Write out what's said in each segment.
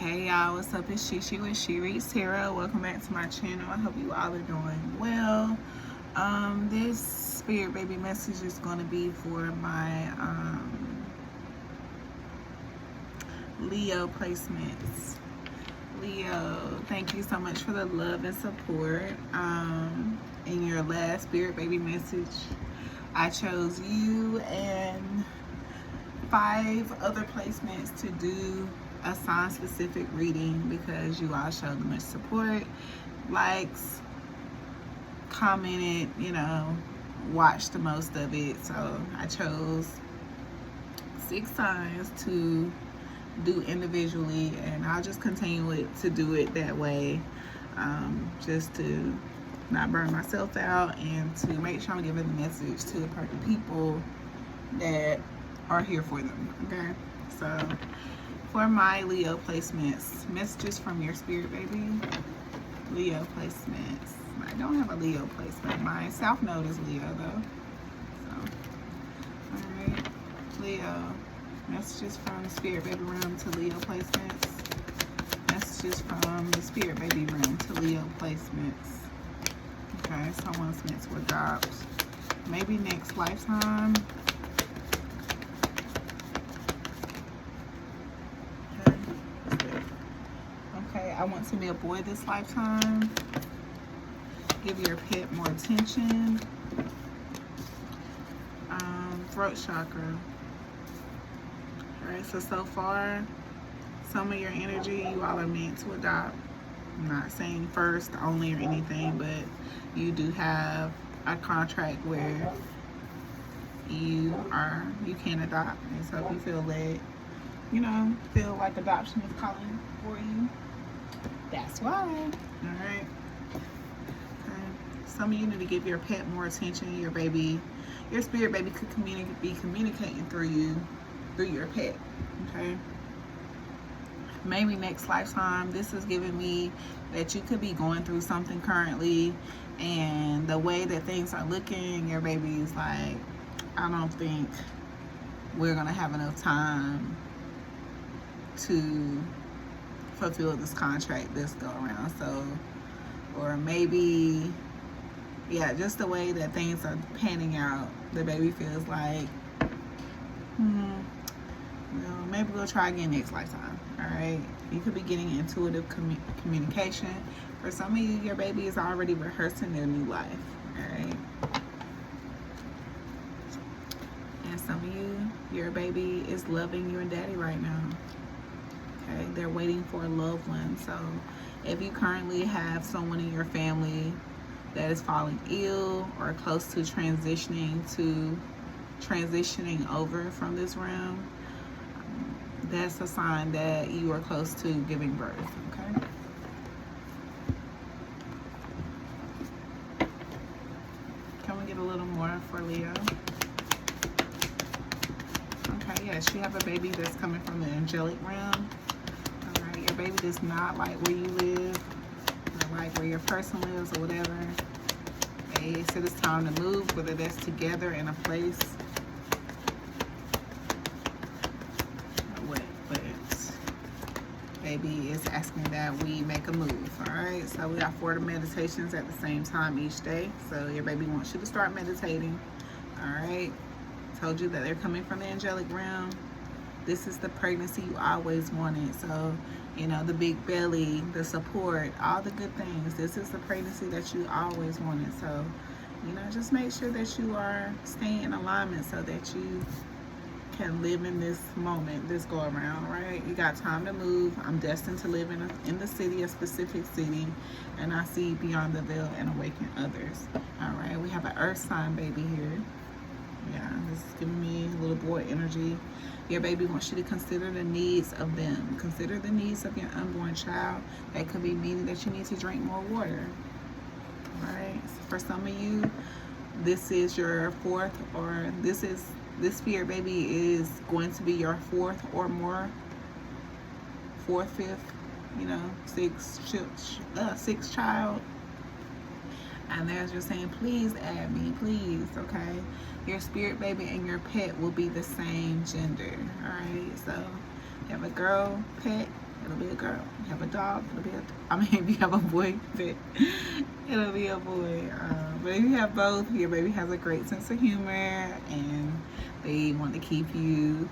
Hey y'all, what's up? It's Shishi with She Reads Tarot. Welcome back to my channel. I hope you all are doing well. This spirit baby message is going to be for my Leo placements. Leo, thank you so much for the love and support. In your last spirit baby message, I chose you and 5 other placements to do a sign specific reading because you all showed much support, likes, commented, watched the most of it. So I chose 6 signs to do individually, and I'll just continue to do it that way, just to not burn myself out and to make sure I'm giving the message to the perfect people that are here for them. Okay, so for my Leo placements, messages from your spirit baby. Leo placements. I don't have a Leo placement. My South Node is Leo though. So, alright. Leo. Messages from the spirit baby room to Leo placements. Messages from the spirit baby room to Leo placements. Okay, someone's meant to adopt. Maybe next lifetime. I want to be a boy this lifetime. Give your pet more attention. Throat chakra. Alright, so far, some of your energy you all are meant to adopt. I'm not saying first, only, or anything, but you do have a contract where you can adopt. And so if you feel that, feel like adoption is calling for you, that's why. Alright. Okay. Some of you need to give your pet more attention. Your spirit baby could be communicating through you, through your pet. Okay. Maybe next lifetime. This is giving me that you could be going through something currently, and the way that things are looking, your baby is like, I don't think we're gonna have enough time to fulfill this contract this go around. So, or maybe, yeah, just the way that things are panning out, the baby feels like, well, maybe we'll try again next lifetime. All right, you could be getting intuitive communication. For some of you, your baby is already rehearsing their new life. All right, and some of you, your baby is loving you and daddy right now. Okay, they're waiting for a loved one. So if you currently have someone in your family that is falling ill or close to transitioning over from this realm, that's a sign that you are close to giving birth. Okay, can we get a little more for Leo? Okay, yes, you have a baby that's coming from the angelic realm. Your baby does not like where you live, or like where your person lives, or whatever. They said it's time to move, whether that's together in a place. But baby is asking that we make a move. Alright, so we got 4 meditations at the same time each day. So your baby wants you to start meditating. Alright, told you that they're coming from the angelic realm. This is the pregnancy you always wanted. So, the big belly, the support, all the good things. This is the pregnancy that you always wanted. So, just make sure that you are staying in alignment so that you can live in this moment, this go around, right? You got time to move. I'm destined to live in the city, a specific city, and I see beyond the veil and awaken others. All right, we have an earth sign baby here. Yeah, this is giving me a little boy energy. Your baby wants you to consider the needs of them. Consider the needs of your unborn child. That could be meaning that you need to drink more water. Alright, so for some of you, this is your 4th, or this spirit baby is going to be your 4th or more, 4th, 5th, 6th child. And they're just saying, please add me, please, okay? Your spirit baby and your pet will be the same gender, all right? So you have a girl pet it'll be a girl. You have a dog, it'll be if you have a boy, it'll be a boy. But if you have both, your baby has a great sense of humor, and they want to keep you,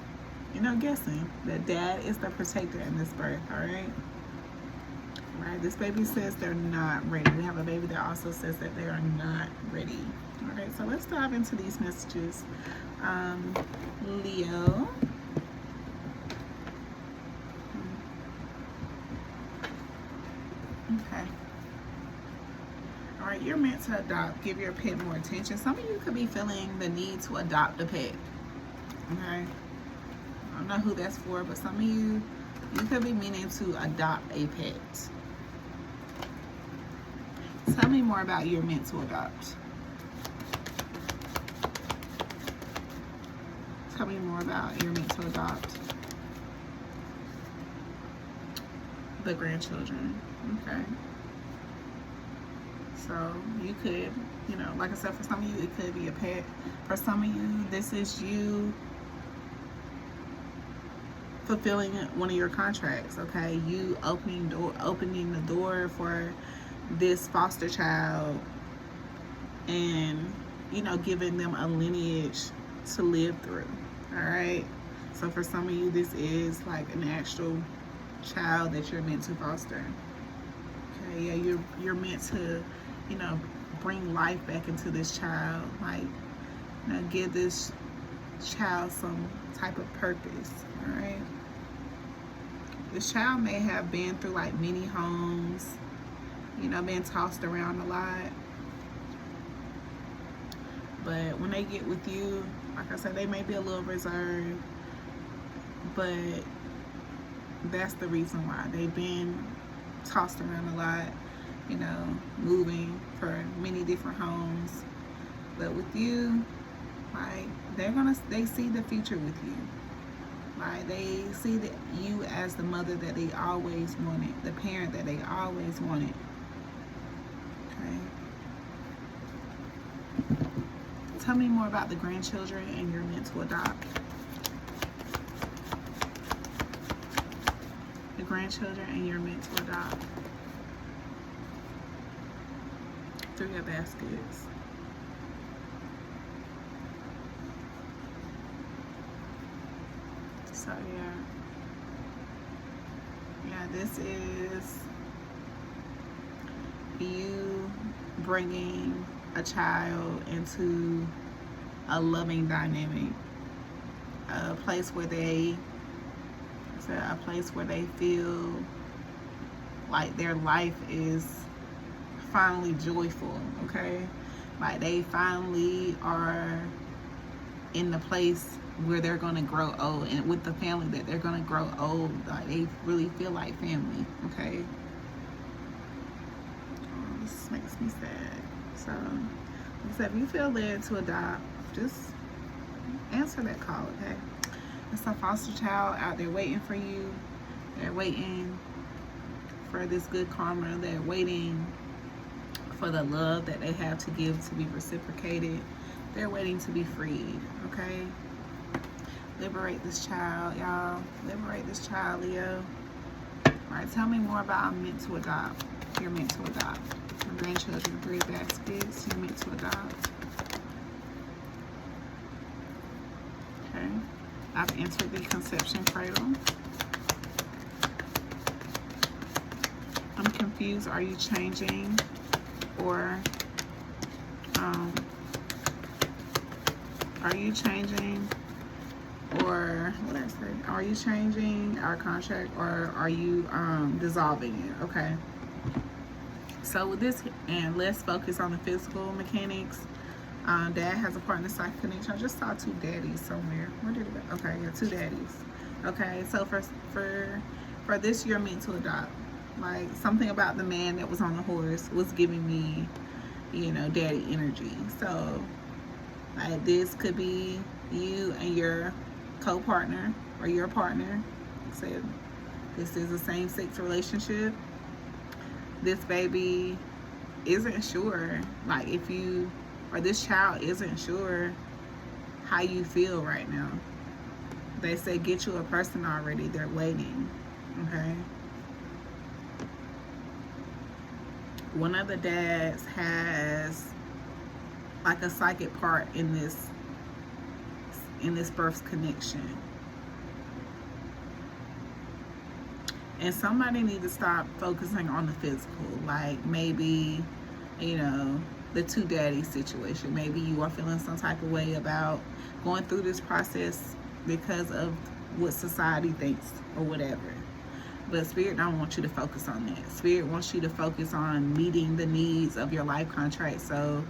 guessing. The dad is the protector in this birth, all right? Right, this baby says they're not ready. We have a baby that also says that they are not ready. All right, so let's dive into these messages. Leo. Okay. All right, you're meant to adopt. Give your pet more attention. Some of you could be feeling the need to adopt a pet. Okay. I don't know who that's for, but some of you could be meaning to adopt a pet. Tell me more about you're meant to adopt. Tell me more about you're meant to adopt. The grandchildren. Okay. So you could, like I said, for some of you, it could be a pet. For some of you, this is you fulfilling one of your contracts, okay? You opening the door for this foster child and, giving them a lineage to live through, all right? So for some of you, this is like an actual child that you're meant to foster. Okay, yeah, you're meant to, bring life back into this child, like, give this child some type of purpose, all right? This child may have been through like many homes, been tossed around a lot. But when they get with you, like I said, they may be a little reserved, but that's the reason why. They've been tossed around a lot, moving for many different homes. But with you, like, they see the future with you. Like, they see that you as the mother that they always wanted, the parent that they always wanted. Okay. Tell me more about the grandchildren and you're meant to adopt. The grandchildren and you're meant to adopt. 3 of baskets. So yeah, this is you bringing a child into a loving dynamic, a place where they feel like their life is finally joyful, okay? Like they finally are in the place where they're going to grow old, and with the family that they're going to grow old, like they really feel like family, okay? Oh, this makes me sad. So, like I said, if you feel led to adopt, just answer that call, okay? It's a foster child out there waiting for you. They're waiting for this good karma. They're waiting for the love that they have to give to be reciprocated. They're waiting to be freed, okay? Liberate this child, y'all. Liberate this child, Leo. All right, tell me more about I'm meant to adopt. You're meant to adopt. Your grandchildren, 3 baskets. You're meant to adopt. Okay. I've entered the conception cradle. I'm confused. Are you changing? Or are you changing? Or what did I say? Are you changing our contract, or are you dissolving it? Okay. So with this, and let's focus on the physical mechanics. Dad has a partner psychic connection. I just saw 2 daddies somewhere. Where did it go? Okay, yeah, 2 daddies. Okay, so for this, you're meant to adopt. Like, something about the man that was on the horse was giving me, daddy energy. So, like, this could be you and your co-partner or your partner. Say this is a same-sex relationship. This baby isn't sure, like, if you, or this child isn't sure how you feel right now. They say get you a person already. They're waiting, okay? one of the dads has like a psychic part in this birth connection. And somebody needs to stop focusing on the physical. Like maybe, you know, the two daddy situation. Maybe you are feeling some type of way about going through this process because of what society thinks or whatever. But Spirit don't want you to focus on that. Spirit wants you to focus on meeting the needs of your life contract so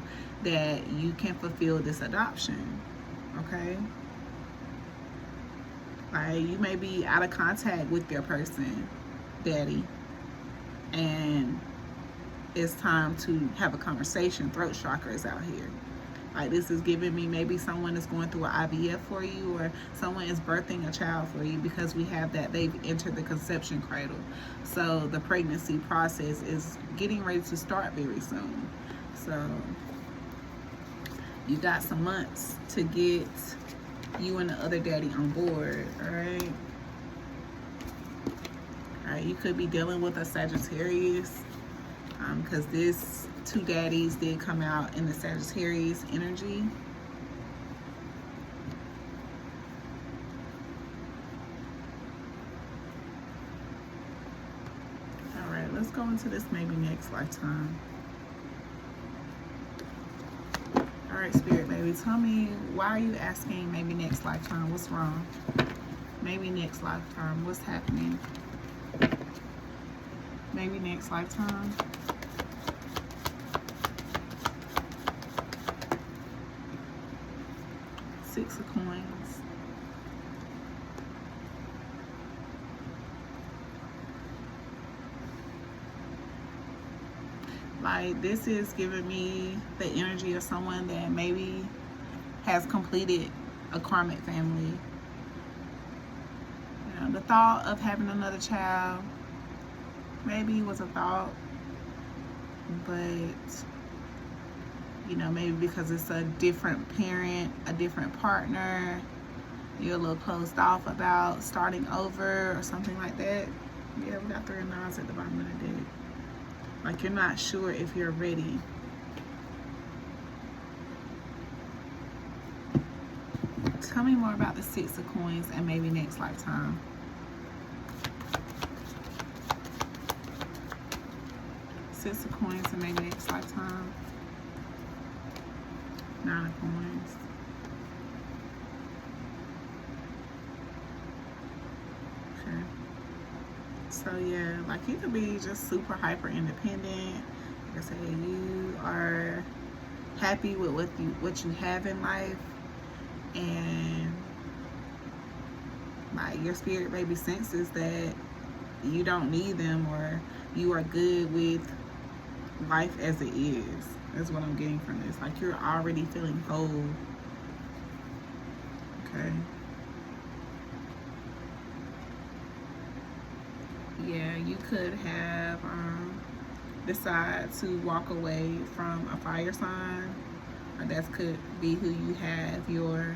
that you can fulfill this adoption. Okay? Like, you may be out of contact with your person, daddy, and it's time to have a conversation. Throat chakra is out here. Like, this is giving me maybe someone is going through an IVF for you, or someone is birthing a child for you, because we have that they've entered the conception cradle. So the pregnancy process is getting ready to start very soon. So you got some months to get you and the other daddy on board, all right? All right, you could be dealing with a Sagittarius, because this two daddies did come out in the Sagittarius energy. All right, let's go into this maybe next lifetime. All right, Spirit, baby, tell me, why are you asking maybe next lifetime? What's wrong? Maybe next lifetime, what's happening? Maybe next lifetime. Six of Coins. Like, this is giving me the energy of someone that maybe has completed a karmic family. You know, the thought of having another child maybe was a thought, but you know, maybe because it's a different parent, a different partner, you're a little closed off about starting over or something like that. Yeah, we got 3 of 9s at the bottom of the deck. Like, you're not sure if you're ready. Tell me more about the 6 of Coins and maybe next lifetime. Six of Coins and maybe next lifetime. 9 of Coins. Okay. So yeah, like, you could be just super hyper independent. Like I said, you are happy with what you have in life, and like, your spirit maybe senses that you don't need them, or you are good with life as it is. That's what I'm getting from this. Like, you're already feeling whole. Okay. Yeah, you could have decide to walk away from a fire sign. Or that could be who you have your,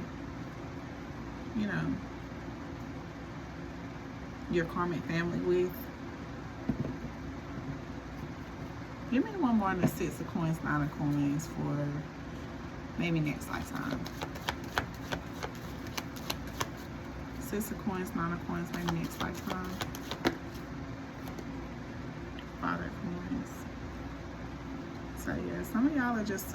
you know, your karmic family with. Give me one more on the 6 of Coins, 9 of Coins for maybe next lifetime. 6 of Coins, 9 of Coins, maybe next lifetime. 5 of Coins. So yeah, some of y'all are just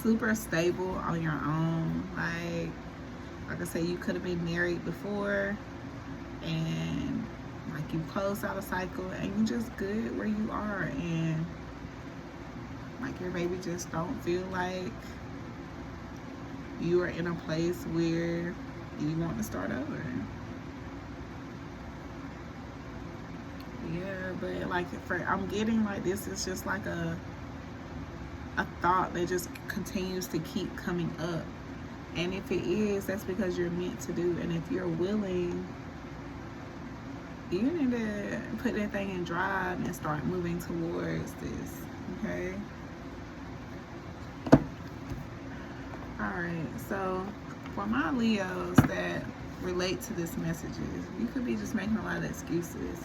super stable on your own. Like I said, you could have been married before, and like, you closed out a cycle and you just good where you are, and like, your baby just don't feel like you are in a place where you want to start over. Yeah, but like, I'm getting like, this is just like a thought that just continues to keep coming up. And if it is, that's because you're meant to do. And if you're willing, you need to put that thing in drive and start moving towards this. Okay? Alright, so for my Leos that relate to this messages. You could be just making a lot of excuses.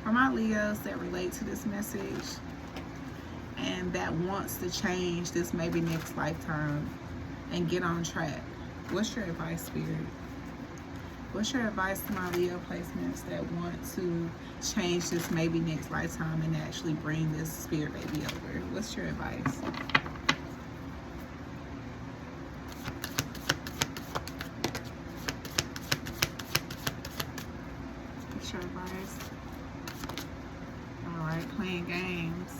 For my Leos that relate to this message and that wants to change this maybe next lifetime and get on track, what's your advice, Spirit? What's your advice to my Leo placements that want to change this maybe next lifetime and actually bring this spirit baby over? What's your advice? What's your advice? All right, playing games.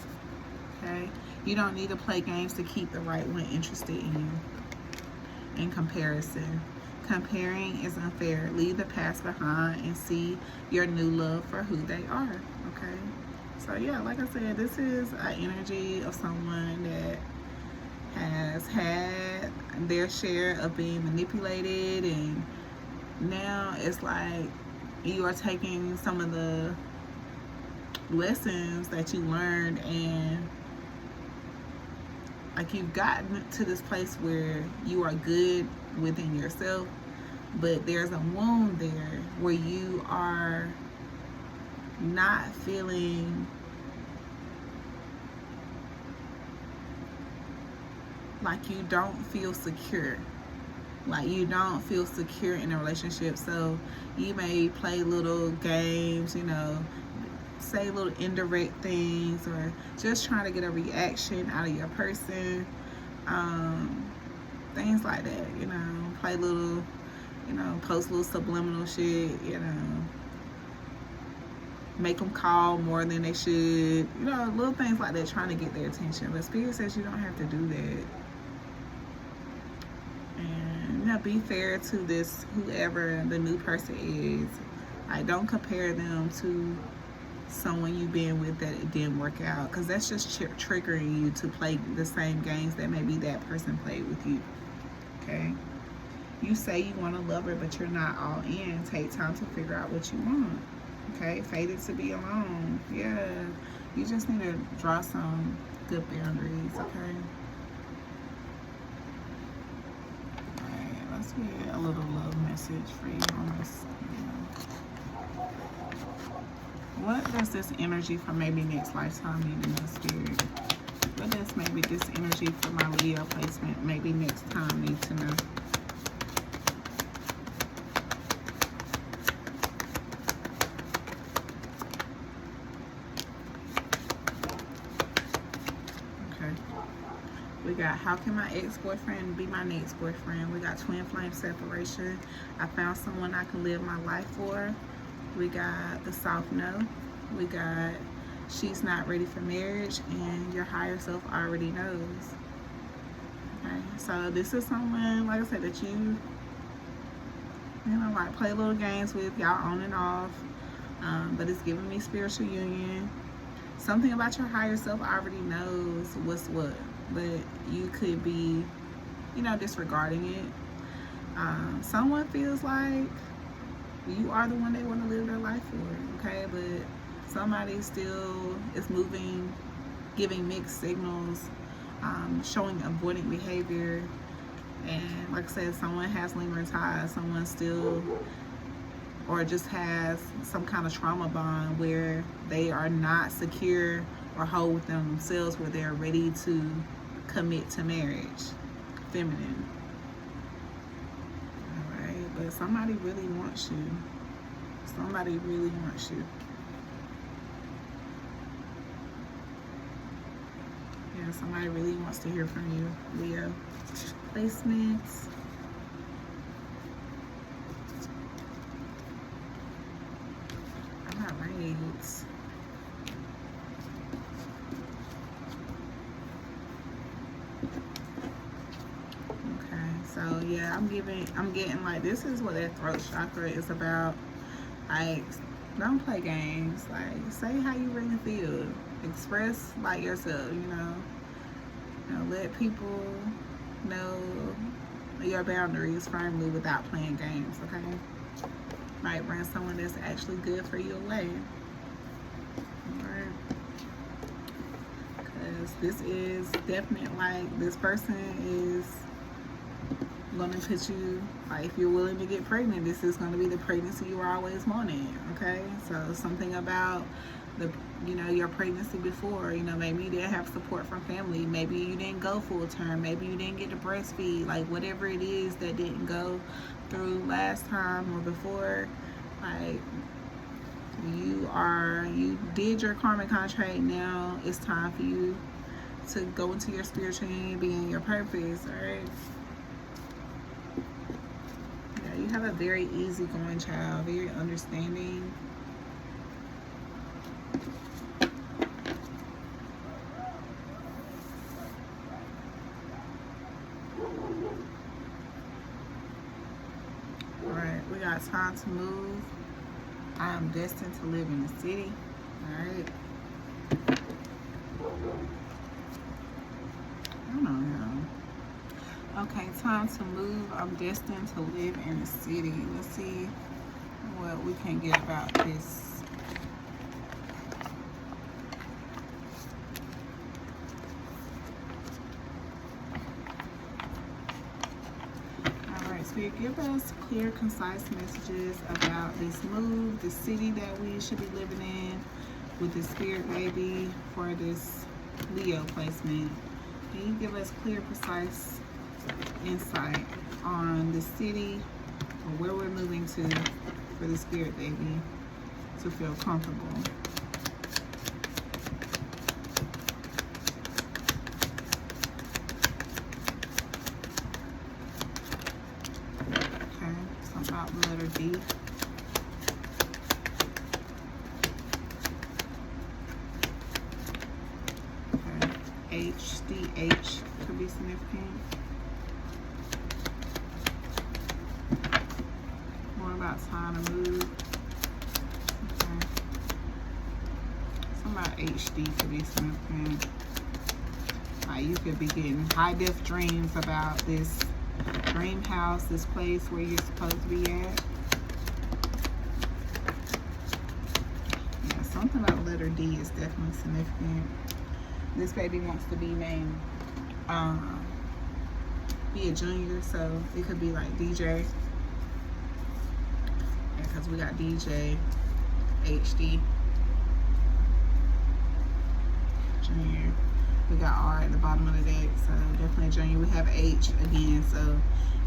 Okay, you don't need to play games to keep the right one interested in you. In comparison. Comparing is unfair. Leave the past behind and see your new love for who they are. Okay? So yeah, like I said, this is an energy of someone that has had their share of being manipulated, and now it's like you are taking some of the lessons that you learned, and like you've gotten to this place where you are good within yourself, but there's a wound there where you are not feeling like you don't feel secure. Like you don't feel secure in a relationship. So you may play little games, you know, say little indirect things, or just trying to get a reaction out of your person. Things like that, you know, play little, you know, post little subliminal shit, you know, make them call more than they should, you know, little things like that, trying to get their attention. But Spirit says you don't have to do that. And, you know, be fair to this, whoever the new person is. Like, don't compare them to someone you've been with that it didn't work out, because that's just triggering you to play the same games that maybe that person played with you. Okay, you say you want to love her, but you're not all in. Take time to figure out what you want. Okay, fated to be alone. Yeah, you just need to draw some good boundaries. Okay, all right, let's get a little love message for you on this. What does this energy for maybe next lifetime mean in the spirit? What does maybe this energy for my Leo placement maybe next time need to know? Okay. We got, how can my ex-boyfriend be my next boyfriend? We got twin flame separation. I found someone I can live my life for. We got the soft no. We got, she's not ready for marriage, and your higher self already knows. Okay, so this is someone, like I said, that you know, like play little games with, y'all on and off, but it's giving me spiritual union. Something about your higher self already knows what's what, but you could be, you know, disregarding it. Someone feels like you are the one they want to live their life for, okay, but somebody still is moving, giving mixed signals, showing avoidant behavior. And like I said, someone has lingering ties, someone still, or just has some kind of trauma bond where they are not secure or whole with themselves, where they're ready to commit to marriage. Feminine. All right, but somebody really wants you. Somebody really wants you. Yeah, somebody really wants to hear from you, Leo. Placements. All right. Okay, so yeah, I'm getting like, this is what that throat chakra is about. Like, don't play games. Like, say how you really feel. Express like yourself, you know. Let people know your boundaries firmly without playing games, okay? Might bring someone that's actually good for you away. Alright. Because this is definite, like, this person is, going to put you, like, if you're willing to get pregnant, this is going to be the pregnancy you were always wanting, okay? So something about the, you know, your pregnancy before, you know, maybe you didn't have support from family, maybe you didn't go full term, maybe you didn't get to breastfeed, like whatever it is that didn't go through last time or before, like, you did your karmic contract. Now it's time for you to go into your spiritual union, be in your purpose. All right, yeah, you have a very easygoing child, very understanding. All right, we got time to move. I am destined to live in the city. All right. I don't know. Okay, time to move. I'm destined to live in the city. Let's see what we can get about this. All right, Spirit, give us clear, concise messages about this move, the city that we should be living in with the Spirit baby for this Leo placement. Can you give us clear, precise insight on the city or where we're moving to for the Spirit baby to feel comfortable? Okay, something about the letter D. Okay, H, DH could be significant. More about time to move. Okay. Something about HD could be significant. Like you could be getting high def dreams about this dream house, this place where you're supposed to be at. Yeah, something about letter D is definitely significant. This baby wants to be named, be a junior, so it could be like DJ. Because we got DJ, HD, junior. We got R at the bottom of the deck, so definitely junior. We have H again, so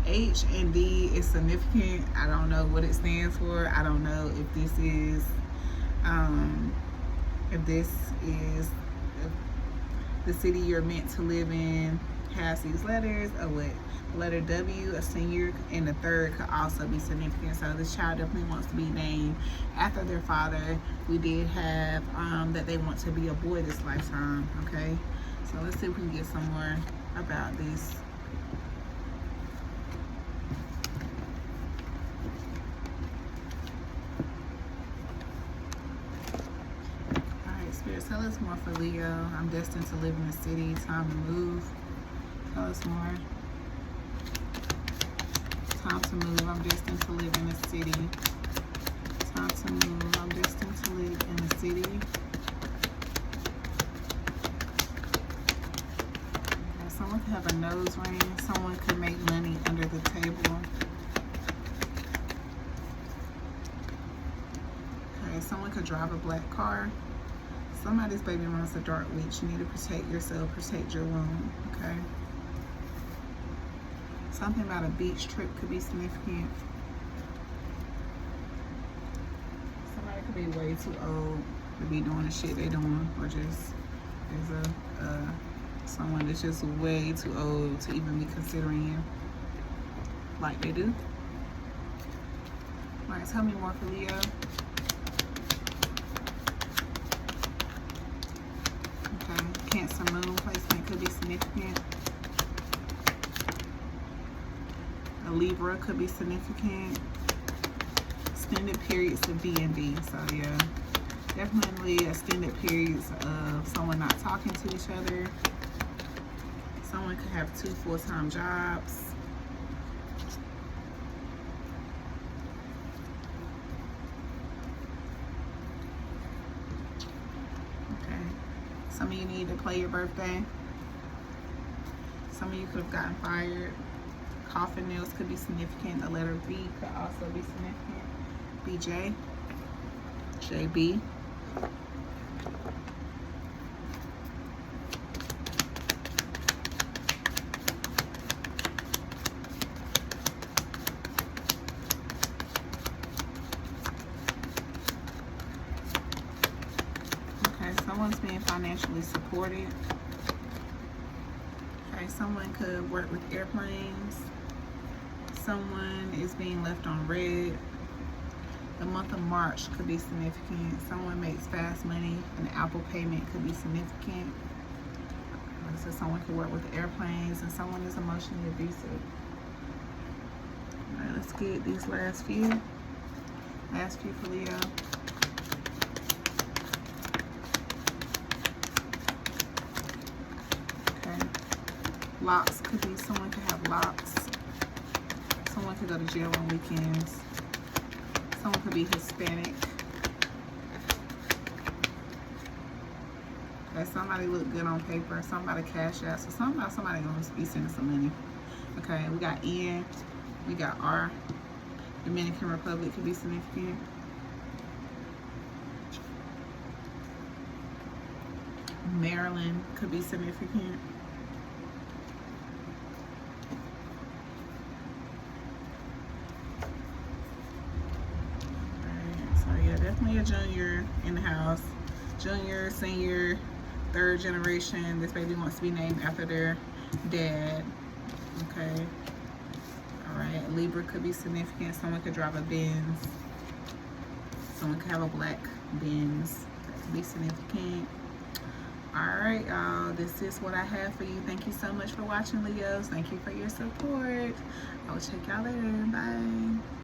H and D is significant. I don't know what it stands for. I don't know if this is, if the city you're meant to live in has these letters, or what. Letter W, a senior, and the third could also be significant. So this child definitely wants to be named after their father. We did have that they want to be a boy this lifetime. Okay, so let's see if we can get some more about this. Alright, Spirit, tell us more for Leo. I'm destined to live in the city. Time to move. Tell us more. Time to move. I'm destined to live in the city. Time to move. I'm destined to live in the city. Okay, someone could have a nose ring. Someone could make money under the table. Okay, someone could drive a black car. Somebody's baby wants a dark witch. You need to protect yourself, protect your womb. Okay. Something about a beach trip could be significant. Somebody could be way too old to be doing the shit they're doing, or just there's someone that's just way too old to even be considering you like they do. All right, tell me more for Leo. Okay, Cancer moon placement could be significant. A Libra could be significant. Extended periods of D&D. So yeah, definitely extended periods of someone not talking to each other. Someone could have 2 full-time jobs. Okay. Some of you need to play your birthday. Some of you could have gotten fired. Coffin nails could be significant. The letter B could also be significant. BJ, JB. Okay, someone's being financially supported. Okay, someone could work with airplanes. Someone is being left on red. The month of March could be significant. Someone makes fast money. An Apple payment could be significant. So someone could work with airplanes, and someone is emotionally abusive. All right, let's get these last few. Last few for Leo. Okay. Locks could be, someone could have locks. Someone could go to jail on weekends. Someone could be Hispanic. Okay, somebody look good on paper. Somebody cash out. So somebody gonna be sending some money. Okay, we got N. We got R. Dominican Republic could be significant. Maryland could be significant. Definitely a junior in the house. Junior, senior, third generation. This baby wants to be named after their dad. Okay. All right. Libra could be significant. Someone could drive a Benz. Someone could have a black Benz. That could be significant. All right, y'all. This is what I have for you. Thank you so much for watching, Leos. Thank you for your support. I will check y'all later. Bye.